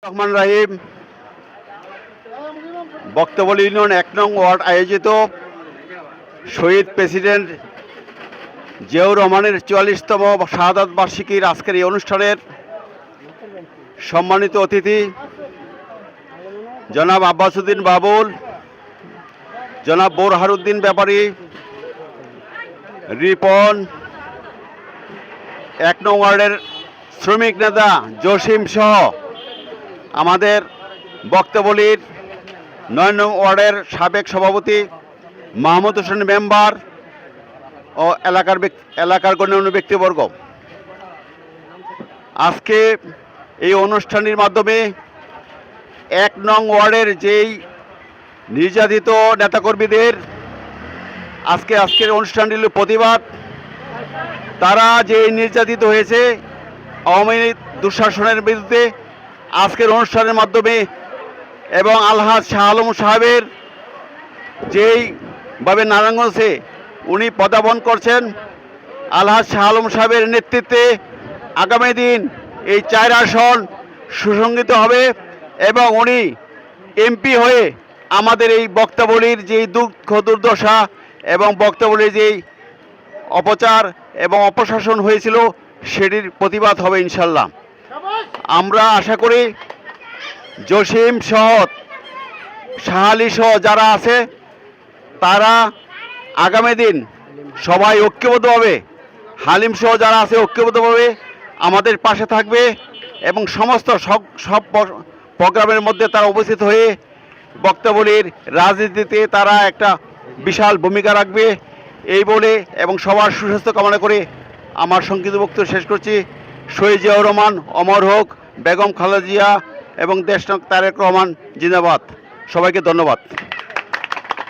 রহমান রাহিম বক্তবলী union ১ নং word আয়োজিত শহীদ president Ziaur রহমানের ৪৪তম শাহাদাত বার্ষিকীর আজকের এই অনুষ্ঠানের সম্মানিত অতিথি জনাব আব্বাস উদ্দিন বাবুল, জনাব বোরহানউদ্দিন ব্যাপারী, রিপন, ১ নং ওয়ার্ডের শ্রমিক নেতা জসিম সহ আমাদের বক্তবলীর ৯ নং ওয়ার্ডের সাবেক সভাপতি মাহমুদ হোসেন মেম্বার ও এলাকার গণ্যমান্য ব্যক্তিবর্গ, আজকে এই অনুষ্ঠানের মাধ্যমে ১ নং ওয়ার্ডের যেই নির্যাতিত নেতাকর্মীদের আজকের অনুষ্ঠানটির প্রতিবাদ, তারা যে নির্যাতিত হয়েছে আওয়ামী দুঃশাসনের বিরুদ্ধে আজকের অনুষ্ঠানের মাধ্যমে এবং আলহাজ শাহ আলম সাহেবের যেইভাবে নারায়ণগঞ্জে উনি পদার্পণ করছেন, আলহাজ শাহ আলম সাহেবের নেতৃত্বে আগামী দিন এই ৪ আসন সুসংগঠিত হবে এবং উনি এমপি হয়ে আমাদের এই বক্তবলীর যেই দুঃখ দুর্দশা এবং বক্তবলীর যেই অপচার এবং অপশাসন হয়েছিল সেটির প্রতিবাদ হবে ইনশাল্লাহ। আমরা আশা করি জসিম সহ শাহালি সহ যারা আছে তারা আগামী দিন সবাই ঐক্যবদ্ধভাবে, হালিম সহ যারা আছে ঐক্যবদ্ধভাবে আমাদের পাশে থাকবে এবং সমস্ত সব প্রোগ্রামের মধ্যে তারা উপস্থিত হয়ে বক্তবলীর রাজনীতিতে তারা একটা বিশাল ভূমিকা রাখবে এই বলে এবং সবার সুস্বাস্থ্য কামনা করে আমার সংক্ষিপ্ত বক্তব্য শেষ করছি। শহীদ জিয়াউর রহমান অমর হোক, বেগম খালেদা জিয়া এবং দেশনায়ক তারেক রহমান জিন্দাবাদ। সবাইকে ধন্যবাদ।